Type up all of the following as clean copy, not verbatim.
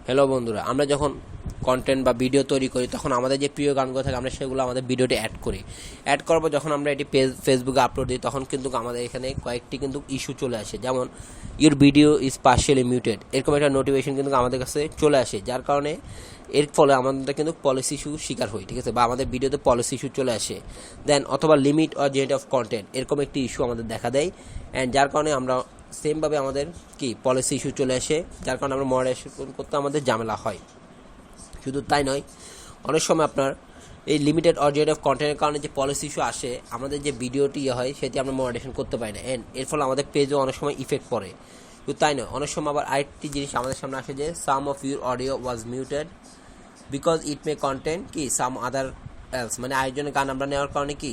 Hello বন্ধুরা, আমরা যখন কন্টেন্ট বা ভিডিও তৈরি করি তখন আমাদের যে প্রিয় গানগুলো থাকে আমরা সেগুলো আমাদের ভিডিওতে অ্যাড করি। অ্যাড করার পর যখন আমরা এটি ফেসবুকে আপলোড দিই তখন কিন্তু আমাদের এখানে কয়েকটি কিন্তু ইস্যু চলে আসে, যেমন your video is partially muted, এরকম একটা নোটিফিকেশন কিন্তু আমাদের কাছে চলে আসে, যার কারণে এর ফলে আমাদের কিন্তু পলিসি ইস্যু শিকার হই, ঠিক আছে, বা আমাদের ভিডিওতে পলিসি ইস্যু চলে আসে। দেন অথবা limit or generate of content, এরকম একটি ইস্যু আমাদের দেখা দেয়, অ্যান্ড যার কারণে আমরা সেমভাবে আমাদের কি পলিসি ইস্যু চলে আসে, যার কারণে আমরা মডারেশন করতে আমাদের ঝামেলা হয়। শুধু তাই নয়, অনেক সময় আপনার এই লিমিটেড অর জেনারেট অফ কন্টেন্টের কারণে যে পলিসি ইস্যু আসে, আমাদের যে ভিডিওটি হয় সেটি আমরা মডারেশন করতে পারি না, অ্যান্ড এর ফলে আমাদের পেজেও অনেক সময় ইফেক্ট পড়ে। শুধু তাই নয়, অনেক সময় আবার আরেকটি জিনিস আমাদের সামনে আসে যে some of your audio was muted because it may content কি সাম আদার এলস, মানে আরেকজনের গান আমরা নেওয়ার কারণে কি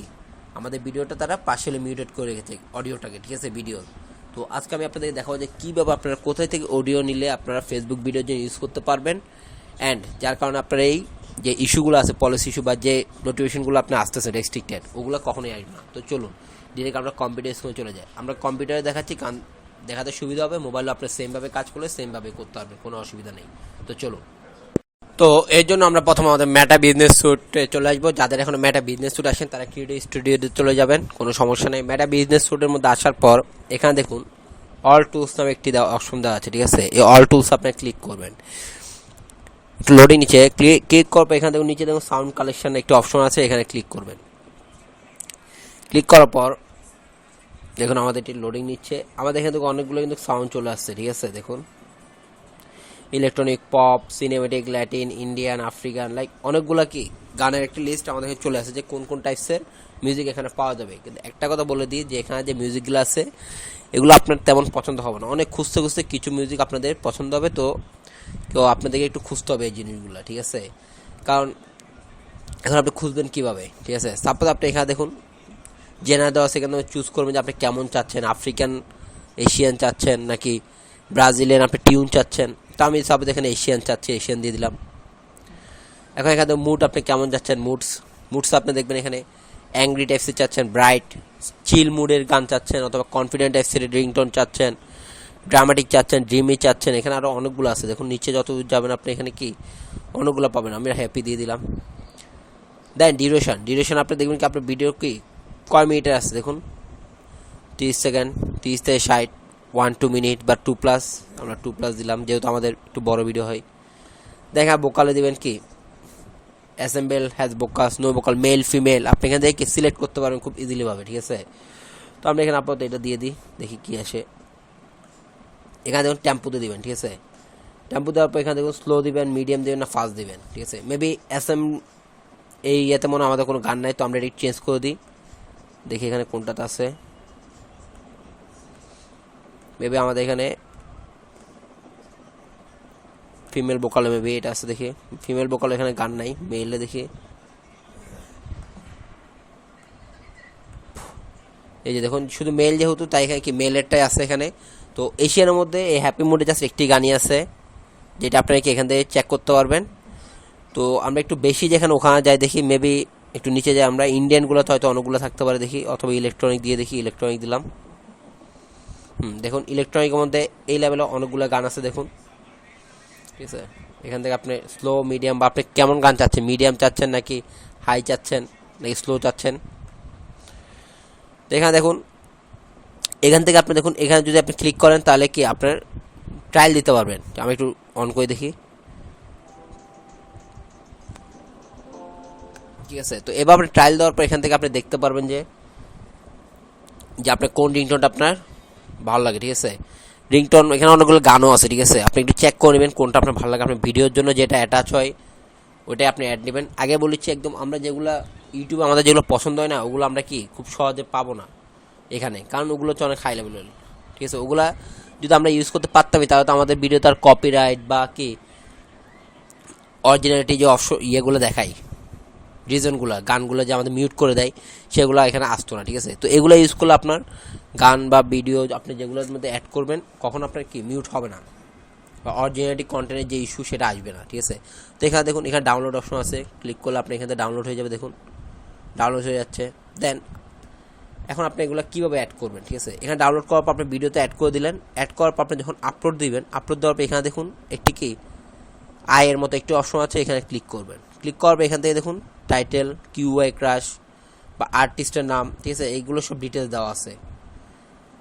আমাদের ভিডিওটা তারা পার্শিয়ালি মিউটেড করে রেখেছে অডিওটাকে, ঠিক আছে, ভিডিও। তো আজকে আমি আপনাদেরকে দেখাবো যে কীভাবে আপনারা কোথায় থেকে অডিও নিলে আপনারা ফেসবুক ভিডিওর জন্য ইউজ করতে পারবেন, অ্যান্ড যার কারণে আপনারা এই যে ইস্যুগুলো আছে, পলিসি ইস্যু বা যে নোটিফিকেশনগুলো আপনি আসতেছে রেস্ট্রিক্টেড, ওগুলো কখনোই আসবে না। তো চলুন ডিরেক্ট আমরা কম্পিউটার স্ক্রিনে চলে যাই। আমরা কম্পিউটারে দেখাচ্ছি, কারণ দেখাতে সুবিধা হবে, মোবাইলে আপনার সেমভাবে কাজ করলে সেমভাবে করতে পারবেন, কোনো অসুবিধা নেই। তো চলুন, তো এর জন্য আমরা প্রথমে আমাদের মেটা বিজনেস স্যুটে চলে আসবো। যাদের এখন মেটা বিজনেস স্যুট আসেন তারা ক্রিয়েটিভ স্টুডিওতে চলে যাবেন, কোনো সমস্যা নেই। মেটা বিজনেস স্যুটের মধ্যে আসার পর এখানে দেখুন অল টুলস নামে একটি অপশন দেওয়া আছে, ঠিক আছে। এই অল টুলস আপনি ক্লিক করবেন, একটু লোডিং নিচে ক্লিক করবে। এখানে দেখুন নিচে দেখুন সাউন্ড কালেকশন একটি অপশন আছে, এখানে ক্লিক করবেন। ক্লিক করার পর দেখুন আমাদের এটি লোডিং নিচ্ছে। আমাদের এখানে দেখুন অনেকগুলো কিন্তু সাউন্ড চলে আসছে, ঠিক আছে। দেখুন electronic, pop, cinematic, Latin, Indian, African, like অনেকগুলো কি গানের একটি লিস্ট আমাদের এখানে চলে আসে যে কোন কোন টাইপসের মিউজিক এখানে পাওয়া যাবে। কিন্তু একটা কথা বলে দিই যে এখানে যে মিউজিকগুলো আছে এগুলো আপনার তেমন পছন্দ হবে না। অনেক খুঁজতে খুঁজতে কিছু মিউজিক আপনাদের পছন্দ হবে, তো আপনাদেরকে একটু খুঁজতে হবে এই জিনিসগুলো, ঠিক আছে। কারণ এখন আপনি খুঁজবেন কীভাবে, ঠিক আছে। সাপোজ আপনি এখানে দেখুন জেনারেল দেওয়া আছে, এখানে চুজ করবেন যে আপনি কেমন চাচ্ছেন, আফ্রিকান, এশিয়ান চাচ্ছেন নাকি ব্রাজিলিয়ান, আপনি টিউন চাচ্ছেন। তো আমি সাপোজ এখানে এশিয়ান চাচ্ছি, এশিয়ান দিয়ে দিলাম। এখন এখানে মুড আপনি কেমন চাচ্ছেন, মুডস আপনি দেখবেন এখানে অ্যাংরি টাইপসের চাচ্ছেন, ব্রাইট চিল মুডের গান চাচ্ছেন, অথবা কনফিডেন্ট টাইপসের রিংটোন চাচ্ছেন, ড্রামাটিক চাচ্ছেন, ড্রিমি চাচ্ছেন। এখানে আরও অনেকগুলো আছে, দেখুন নিচে যত যাবেন আপনি এখানে কি অনেকগুলো পাবেন। আমি হ্যাপি দিয়ে দিলাম। দেন ডিউরেশন আপনি দেখবেন কি আপনার ভিডিও কি কয় মিনিটের আছে, দেখুন 30 সেকেন্ড, 30 থেকে 60, 1-2 মিনিট বা 2+, আমরা 2+ দিলাম যেহেতু আমাদের একটু বড় ভিডিও হয়। দেখা বোকালে দিবেন কি অ্যাসেম্বল হ্যাজ বোকাস, নো বোকাল, মেল ফিমেল, আপনি এখান থেকে সিলেক্ট করতে পারবেন খুব ইজিলি ভাবে, ঠিক আছে। তো আমরা এখানে আপাতত এটা দিয়ে দিই, দেখি কি আসে। এখানে দেখুন টেম্পোতে দিবেন, ঠিক আছে। টেম্পো দেওয়ার পর এখানে দেখুন স্লো দিবেন, মিডিয়াম দিবেন না ফাস্ট দিবেন, ঠিক আছে। মেবি এই ইয়েতে মনে আমাদের কোনো গান নাই, তো আমরা এটি চেঞ্জ করে দিই, দেখি এখানে কোনটাতে আছে। মেবি আমাদের এখানে ফিমেল বোকালে মেবি এটা আছে, দেখি ফিমেল বোকালে এখানে গান নাই, মেইলে দেখি এই যে দেখুন শুধু মেল যেহেতু তাই এখানে কি মেলেরটাই আছে এখানে। তো এশিয়ানের মধ্যে এই হ্যাপি মুডে জাস্ট একটি গানই আছে, যেটা আপনারা কি এখান থেকে চেক করতে পারবেন। তো আমরা একটু বেশি যেখানে ওখানে যাই, দেখি মেবি একটু নিচে যাই আমরা, ইন্ডিয়ানগুলোতে হয়তো অনেকগুলো থাকতে পারে দেখি, অথবা ইলেকট্রনিক দিয়ে দেখি, ইলেকট্রনিক দিলাম। দেখুন ইলেকট্রনিকের মধ্যে এই লেভেলে অনেকগুলো গান আছে, দেখুন, ঠিক আছে। এখান থেকে আপনি স্লো, মিডিয়াম বা আপনি কেমন গান চাচ্ছেন, মিডিয়াম চাচ্ছেন নাকি হাই চাচ্ছেন নাকি স্লো চাচ্ছেন। তো এখানে দেখুন এখান থেকে আপনি দেখুন এখানে যদি আপনি ক্লিক করেন তাহলে কি আপনার ট্রায়াল দিতে পারবেন। আমি একটু অন করে দেখি, ঠিক আছে। তো এবার আপনি ট্রায়াল দেওয়ার পর এখান থেকে আপনি দেখতে পারবেন যে আপনার কোন রিংটোনটা আপনার ভালো লাগে, ঠিক আছে। রিংটোন এখানে অনেকগুলো গানও আছে, ঠিক আছে। আপনি একটু চেক করে নেবেন কোনটা আপনার ভালো লাগে, আপনার ভিডিওর জন্য যেটা অ্যাটাচ হয় ওইটাই আপনি অ্যাড নেবেন। আগে বলেছি একদম আমরা যেগুলো ইউটিউবে আমাদের যেগুলো পছন্দ হয় না ওগুলো আমরা কি খুব সহজে পাবো না এখানে, কারণ ওগুলো হচ্ছে অনেক হাই লেভেলের, ঠিক আছে। ওগুলা যদি আমরা ইউজ করতে পারতামই তাহলে তো আমাদের ভিডিও তার কপিরাইট বা কি অরিজিনালিটি যে ইয়েগুলো দেখাই, রিজনগুলো গানগুলো যে আমাদের মিউট করে দেয় সেগুলো এখানে আসতো না, ঠিক আছে। তো এগুলো ইউজ করলে আপনার গান বা ভিডিও আপনি যেগুলোর মধ্যে অ্যাড করবেন কখন আপনার কি মিউট হবে না, বা অরিজিনালিটি কন্টেন্টের যে ইস্যু সেটা আসবে না, ঠিক আছে। তো এখানে দেখুন এখানে ডাউনলোড অপশন আছে, ক্লিক করলে আপনি এখানে ডাউনলোড হয়ে যাবে, দেখুন ডাউনলোড হয়ে যাচ্ছে। দেন এখন আপনি এগুলো কীভাবে অ্যাড করবেন, ঠিক আছে। এখানে ডাউনলোড করার পর আপনি ভিডিওতে অ্যাড করে দিলেন, অ্যাড করার পর আপনি যখন আপলোড দিবেন, আপলোড দেওয়ার পর এখানে দেখুন একটি কি আয়ের মতো একটি অপশন আছে, এখানে ক্লিক করবেন। ক্লিক করবে এখান থেকে দেখুন টাইটেল, কিউআই ক্রাশ বা আর্টিস্টের নাম, ঠিক আছে, এইগুলো সব ডিটেলস দেওয়া আছে।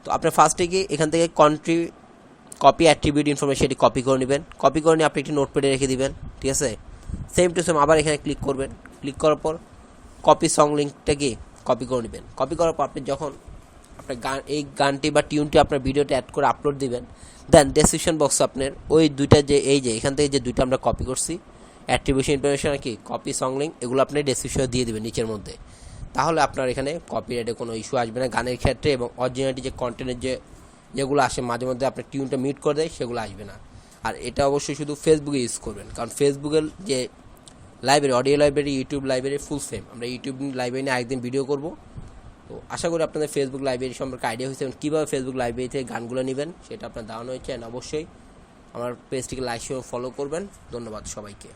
তো আপনি ফার্স্টে গিয়ে এখান থেকে কন্ট্রি কপি অ্যাট্রিবিউট ইনফরমেশন এটি কপি করে নেবেন। কপি করে নিয়ে আপনি একটি নোটপ্যাডে রেখে দিবেন, ঠিক আছে। সেম টু সেম আবার এখানে ক্লিক করবেন। ক্লিক করার পর কপি সং লিঙ্কটাকে কপি করে নেবেন। কপি করার পর আপনি যখন আপনার এই গানটি বা টিউনটি আপনার ভিডিওতে অ্যাড করে আপলোড দিবেন, দেন ডেসক্রিপশন বক্সে আপনার ওই দুইটা যে এখান থেকে যে দুইটা আমরা কপি করছি অ্যাট্রিবিউশন ইনফরমেশন আর কি কপি সং লিঙ্ক, এগুলো আপনি ডেসক্রিপশনে দিয়ে দেবেন নিচের মধ্যে। তাহলে আপনার এখানে কপিরাইটের কোনো ইস্যু আসবে না গানের ক্ষেত্রে, এবং অরিজিনালিটি যে কন্টেন্টের যেগুলো আসে মাঝে মধ্যে আপনার টিউনটা মিউট করে দেয় সেগুলো আসবে না। আর এটা অবশ্যই শুধু ফেসবুকে ইউজ করবেন, কারণ ফেসবুকের যে library, audio library, YouTube library ফুল সেম। আমরা ইউটিউব লাইব্রেরি নিয়ে একদিন ভিডিও করব। তো আশা করি আপনাদের ফেসবুক লাইব্রেরি সম্পর্কে আইডিয়া হয়েছে, এবং কীভাবে ফেসবুক লাইব্রেরি থেকে গানগুলো নেবেন সেটা আপনার দেওয়ানো হয়েছে। অ্যান্ড অবশ্যই আমার পেজটিকে লাইক শেয়ার ফলো করবেন। ধন্যবাদ সবাইকে।